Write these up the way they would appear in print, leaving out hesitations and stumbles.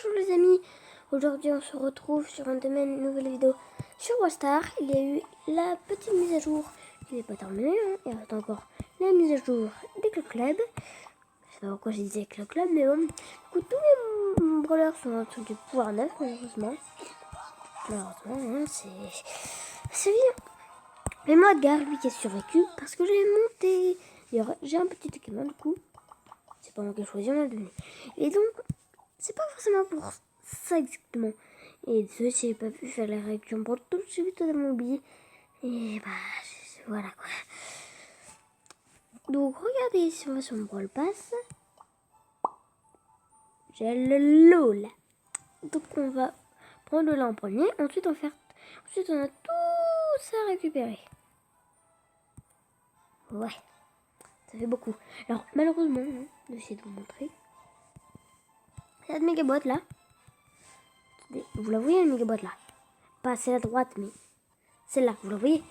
Bonjour les amis, aujourd'hui on se retrouve sur une de mes nouvelles vidéos sur Wastar. Il y a eu la petite mise à jour qui n'est pas terminée, il reste encore la mise à jour des Club Club. Je sais pas pourquoi je disais Club Club, mais bon, du coup tous les brawlers sont en dessous du pouvoir 9 malheureusement. C'est bien. Mais moi Edgar, lui qui a survécu parce que j'ai monté. D'ailleurs j'ai un petit équipement du coup. C'est pas moi qui ai choisi, on m'a donné. Et donc, c'est pas forcément pour ça exactement. Et désolé si j'ai pas pu faire la réaction pour tout, j'ai totalement oublié. Et bah, voilà quoi. Donc, regardez si on va sur mon Brawl Pass. J'ai le LOL. Donc, on va prendre le LOL en premier. Ensuite, on a tout ça à récupérer. Ouais, ça fait beaucoup. Alors, malheureusement, je vais essayer de vous montrer. Cette méga boîte là. Vous la voyez, la méga boîte là? Pas celle à droite, mais celle-là, vous la voyez?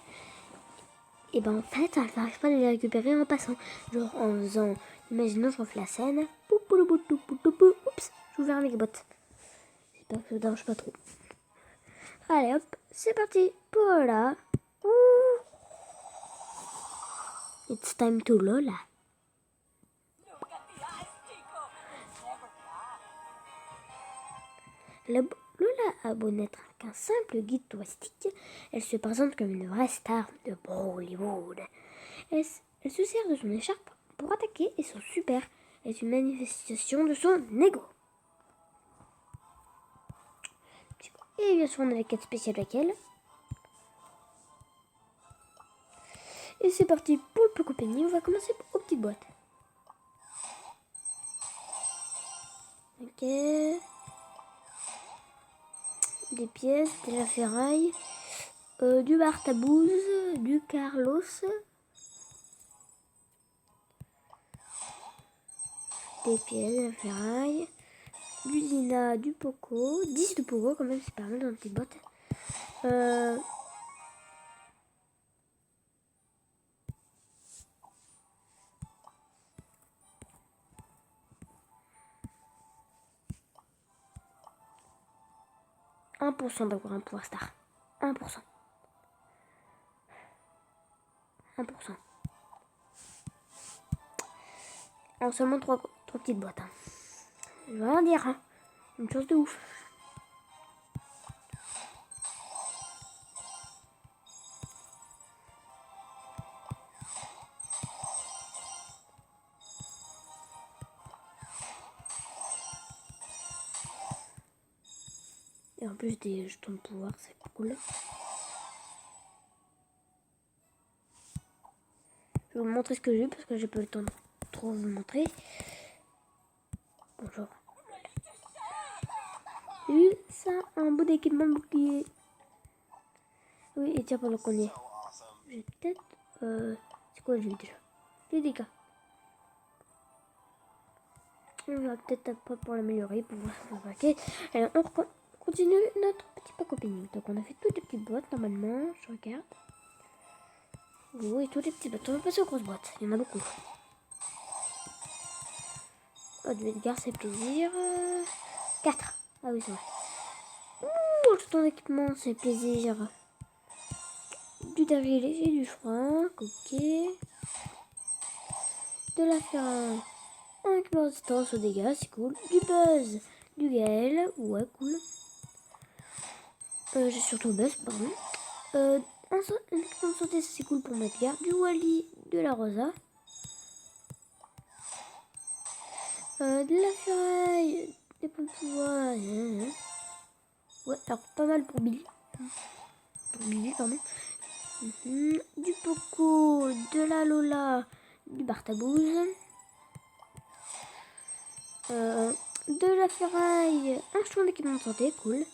Et ben en fait, ça n'arrive pas de les récupérer en passant. Genre en faisant, imaginons, je refais la scène. Oups, j'ai ouvert un méga bot. J'espère que ça ne dérange pas trop. Allez hop, c'est parti. Voilà. It's time to Lola. Lola a beau n'être qu'un simple guide touristique, elle se présente comme une vraie star de Bollywood. Elle se sert de son écharpe pour attaquer et son super est une manifestation de son ego. Et bien sûr on a la quête spéciale avec elle. Et c'est parti pour le Poco Penny, on va commencer aux petites boîtes. Ok. Des pièces, de la ferraille, du Bartabouze, du Carlos, des pièces, de la ferraille, du Dina, du Poco, 10 de Poco quand même, c'est pas mal dans une petite boîte. 1% d'avoir un pouvoir star. 1%. 1%. En seulement 3 petites boîtes. Je vais rien dire. Une chose de ouf. Et en plus des jetons de pouvoir, c'est cool. Je vais vous montrer ce que j'ai parce que j'ai pas le temps de trop vous montrer. Bonjour. J'ai eu ça, un beau équipement bouclier. Oui, et tiens, pendant qu'on y est, j'ai peut-être... c'est quoi j'ai eu déjà? Les dégâts. On va peut-être après pour l'améliorer, pour voir si on va craquer. Alors, on continue notre petit pack opening. Donc, on a fait toutes les petites boîtes, normalement. Je regarde. Oui, toutes les petites boîtes. On va passer aux grosses boîtes. Il y en a beaucoup. Oh, du Edgar, c'est plaisir. 4. Ah oui, c'est vrai. Ouh, tout ton équipement, c'est plaisir. Du derrière et du Franck, ok. De la ferraille. Un équipement de distance aux dégâts, c'est cool. Du Buzz, du Gaël, ouais, cool. J'ai surtout Buzz, pardon. Un équipement de santé, c'est cool pour Edgar. Du Wally, de la Rosa. De la ferraille, des points de pouvoir. Ouais, alors pas mal pour Billy. Pour Billy, pardon. Du Poco, de la Lola, du Bartabouze. De la ferraille, un jeton d'équipement de santé, cool.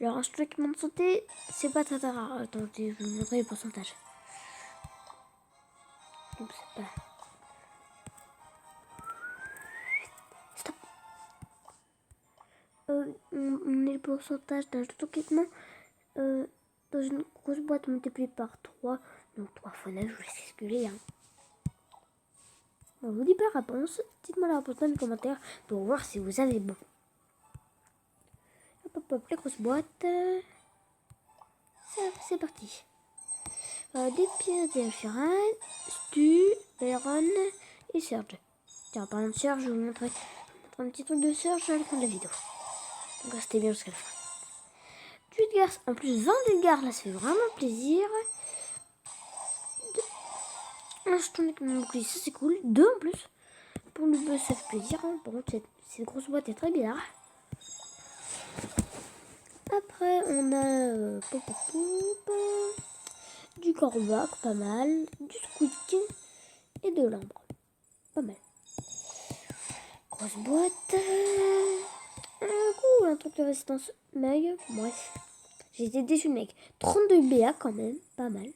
Alors un jeton d'équipement de santé, c'est pas très rare. Attendez, je vais vous montrer les pourcentages. Donc c'est pas... Stop. On est le pourcentage d'un jeton d'équipement dans une grosse boîte multipliée par 3. Donc 3 fois 9, je vous laisse calculer. Bon, je vous dis pas la réponse. Dites-moi la réponse dans les commentaires pour voir si vous avez bon. hop, les grosses boîtes. C'est parti. Des pièces d'Elfiran, Stu, Byron et Serge. Tiens, parlant de Serge, je vais vous montrer un petit truc de Serge à la fin de la vidéo. Donc restez bien jusqu'à la fin. Du Edgar, en plus 20 d'Edgar, là ça fait vraiment plaisir. Un jeton avec mon bouclier, ça c'est cool. 2 en plus. Pour le buzz, ça fait plaisir. Hein. Par contre, cette grosse boîte est très bizarre. Après, on a du Corvac, pas mal. Du Squeak et de l'ambre. Pas mal. Grosse boîte. Un truc de résistance Meg. Bref. J'ai été déçu de mec. 32 BA quand même. Pas mal.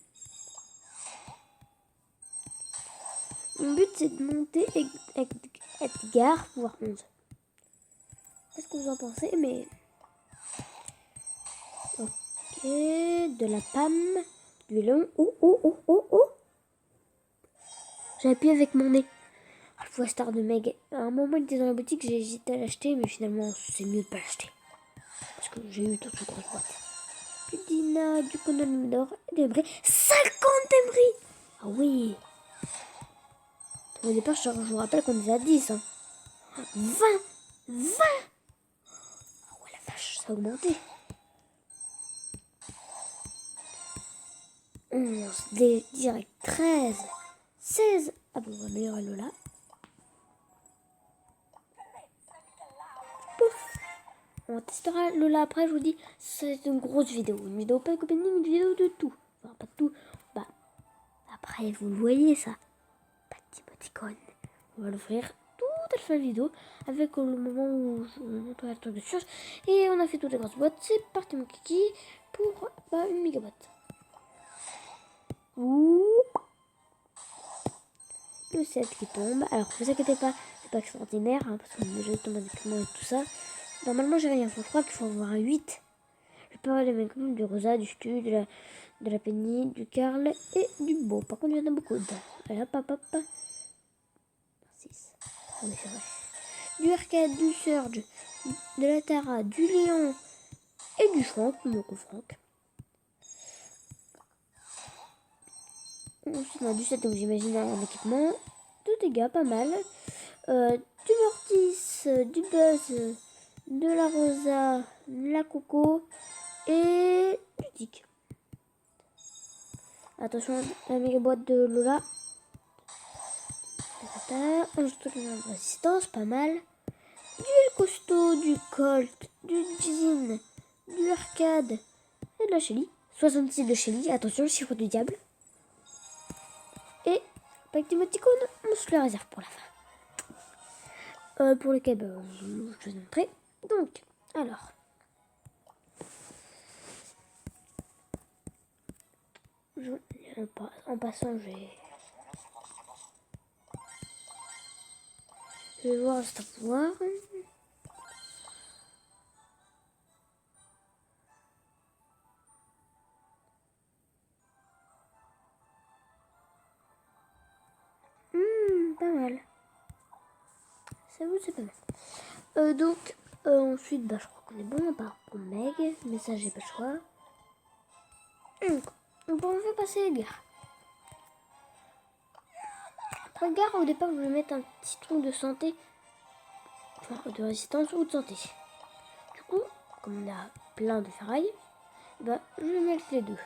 Mon but c'est de monter Edgar pouvoir 11. Qu'est-ce que vous en pensez? Mais. Ok. De la Pam. Du lion. Oh. J'ai appuyé avec mon nez. Le fois star de Meg. À un moment il était dans la boutique, j'ai hésité à l'acheter, mais finalement c'est mieux de pas l'acheter. Parce que j'ai eu toute une grosse boîte. Du Dina, du Conan Lumidor et des Embry. 50 Embry! Ah oui! Au départ, je vous rappelle qu'on est à 10. Hein. 20! Ah ouais, la vache, ça a augmenté. 11, direct 13, 16. Ah bon, on va améliorer Lola. Pouf! On testera Lola après, je vous dis, c'est une grosse vidéo. Une vidéo pas de copine, une vidéo de tout. Enfin, pas de tout. Bah, après, vous le voyez, ça. Petit emoticône. On va l'ouvrir toute la fin de vidéo avec le moment où je vous montre le truc de surge. Et on a fait toutes les grosses boîtes. C'est parti, mon kiki, pour une méga boîte. Ouh. Le 7 qui tombe. Alors, vous inquiétez pas, c'est pas extraordinaire, hein, parce qu'on a déjà automatiquement et tout ça. Normalement, j'ai rien. Je crois qu'il faut avoir un 8. Je peux avoir les mêmes comme du Rosa, du Stu, de la Penny, du Carl et du Beau. Par contre, il y en a beaucoup dedans. Allez, hop. 6. Ah oui, c'est vrai. Du Arcade, du Surge, de la Tara, du Léon et du Franck, mon coup Franck. Ensuite, on a du 7, donc j'imagine un équipement. De dégâts, pas mal. Du Mortis, du Buzz, de la Rosa, de la Coco et du Tic. Attention, la méga boîte de Lola. Un jeton de résistance, pas mal. Du El Costaud, du Colt, du Jin, du Arcade et de la Shelly. 66 de Shelly, attention, le chiffre du diable. Et avec des émoticônes, on se le réserve pour la fin. Pour lesquels je vais vous montrer. Donc, alors. En passant, je vais voir ce pouvoir. Pas mal. Ça vous, c'est pas mal. Donc, ensuite, je crois qu'on est bon, à part pour Meg. Mais ça, j'ai pas le choix. Donc, on va passer Edgar. Après Edgar, au départ, je vais mettre un petit truc de santé. Enfin, de résistance ou de santé. Du coup, comme on a plein de ferrailles, je vais mettre les deux.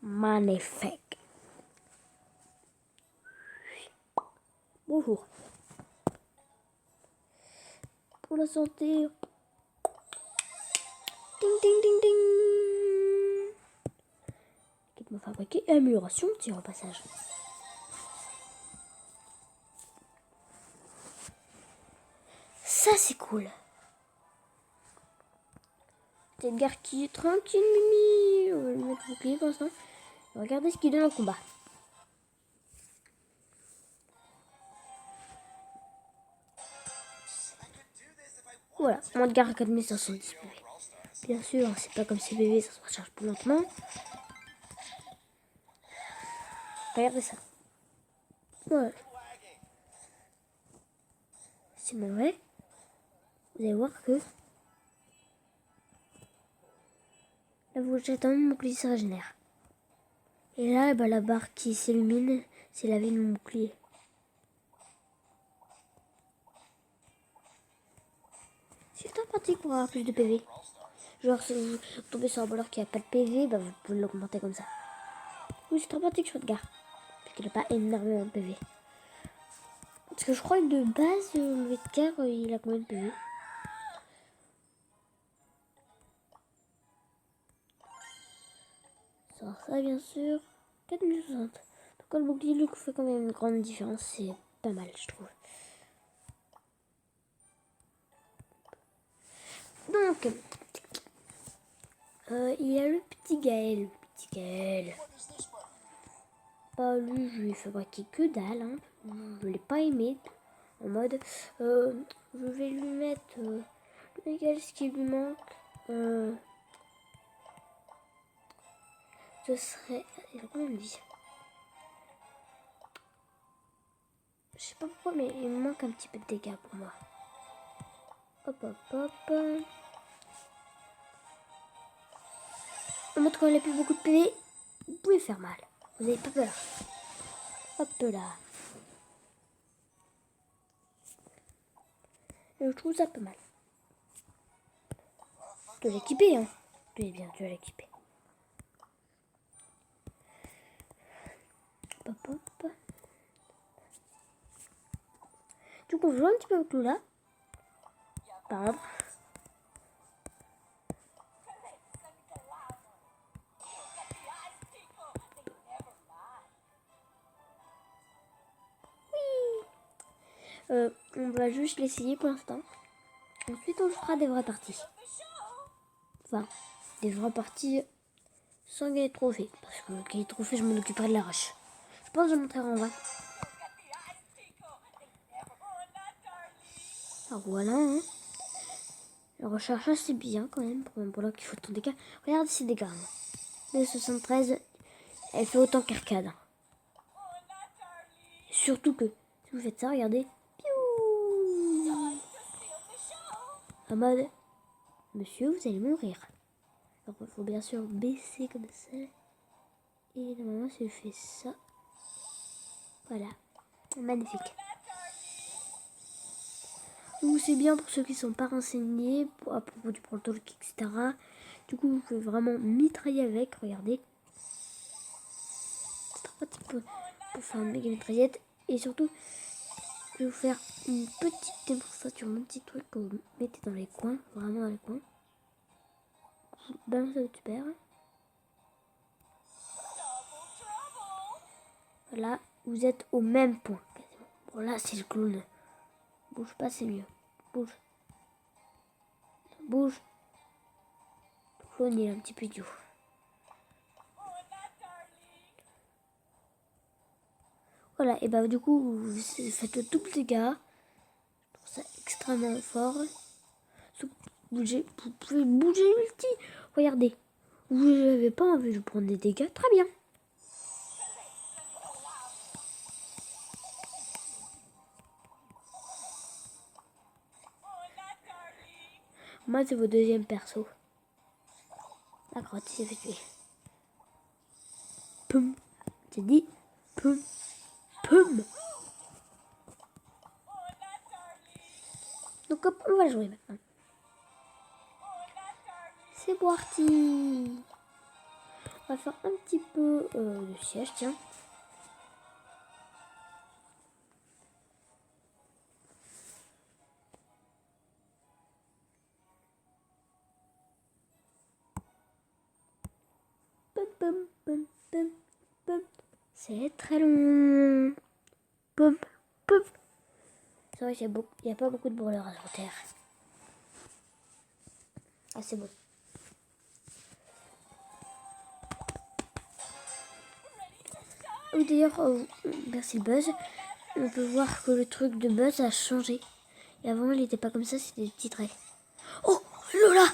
Magnifique. Bonjour. Pour la santé. Ding. Équipement fabriqué. Amélioration, tir au passage. Ça, c'est cool. C'est Edgar qui est tranquille, Mimi. On va lui mettre le bouclier pour l'instant. Regardez ce qu'il donne en combat. Voilà, moins de garde 4510 PV. Bien sûr, c'est pas comme CPV, ça se recharge plus lentement. Regardez ça. Ouais. c'est mauvais, vous allez voir que là vous jetez mon bouclier se régénère. Et là, la barre qui s'illumine, c'est la vie de mon bouclier. C'est très pratique pour avoir plus de PV. Genre, si vous tombez sur un voleur qui a pas de PV, bah, vous pouvez l'augmenter comme ça. Oui, c'est très pratique sur Edgar. Parce qu'il n'a pas énormément de PV. Parce que je crois que de base, le Edgar, il a combien de PV? Ça, bien sûr, 4060. Donc, le bouclier lui fait quand même une grande différence. C'est pas mal, je trouve. Donc, il y a le petit Gaël. Bah, lui, je lui ai fabriqué que dalle. Hein. Je l'ai pas aimé. En mode, je vais lui mettre ce qui lui manque. Ce serait. Il a combien de vie? Je sais pas pourquoi, mais il me manque un petit peu de dégâts pour moi. Hop. En mode, quand il a plus beaucoup de PV, vous pouvez faire mal. Vous n'avez pas peur. Hop là. Et je trouve ça pas mal. De l'équiper, hein. Oui, bien, de l'équiper. Hop. Du coup, je joue un petit peu avec Lula. Par exemple. On va juste l'essayer pour l'instant. Ensuite, on fera des vraies parties. Enfin, des vraies parties sans gagner de trophée. Parce que gagner de trophée, je m'en occuperai de la rush. Je pense que je montrerai en vrai. Alors voilà. Hein. La recherche, c'est bien quand même. Pour là qu'il faut tant de dégâts. Regardez ces dégâts. Les 73, elle fait autant qu'arcade. Surtout que, si vous faites ça, regardez. En mode, monsieur, vous allez mourir. Alors, il faut bien sûr baisser comme ça. Et normalement, si je fais ça, voilà, magnifique. Donc, c'est bien pour ceux qui ne sont pas renseignés à propos du protocole, etc. Du coup, vous pouvez vraiment mitrailler avec, regardez. C'est très pratique pour faire une méga mitraillette. Et surtout, je vais vous faire une petite démonstration, un petit truc que vous mettez dans les coins, vraiment dans les coins. Vous balancez votre super. Voilà, vous êtes au même point quasiment. Bon là c'est le clown. Bouge pas, c'est mieux. Bouge. Le clown il est un petit peu idiot. Voilà, et bah du coup vous faites le double dégât. Je trouve ça extrêmement fort. Vous pouvez bouger l'ulti. Regardez. Vous n'avez pas envie de prendre des dégâts. Très bien. Moi, c'est votre deuxième perso. La grotte, il s'est fait tuer. Poum. J'ai dit. Poum. Donc, hop, on va jouer maintenant. C'est parti. On va faire un petit peu de siège, tiens. C'est très long. C'est vrai qu'il n'y a pas beaucoup de brûleurs sur Terre. Ah, c'est bon. Oui, d'ailleurs, merci le buzz. On peut voir que le truc de buzz a changé. Et avant, il n'était pas comme ça, c'était des petits traits. Oh, Lola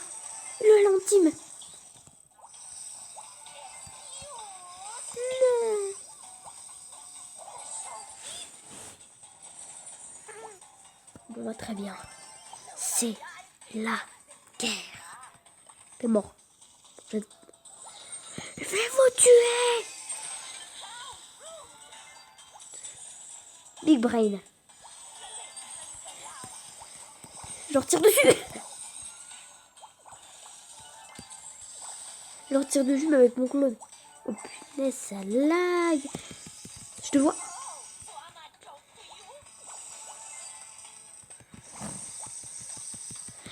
l'intime. Bon, très bien. C'est la guerre. T'es mort. Je vais vous tuer. Big Brain. Je leur tire dessus. Je leur tire dessus, mais avec mon clone. Oh punaise, ça lag. Je te vois.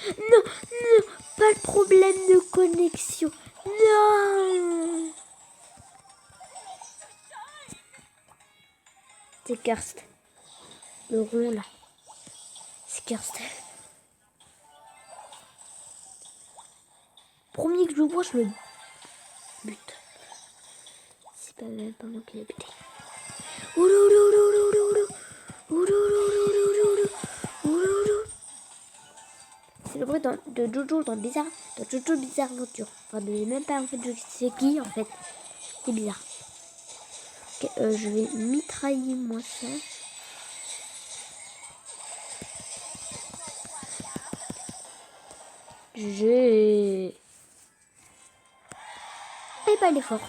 Non, non, pas de problème de connexion. Non. C'est cursed. Le rond là. C'est cursed. Premier que je vois, je le bute. C'est pas même pas moi qui l'ai buté. C'est le bruit de Jojo dans Jojo Bizarre Aventure. Enfin, de même pas en fait, je sais qui en fait. C'est bizarre. Ok, je vais mitrailler moi ça. GG. Et bah, il est fort.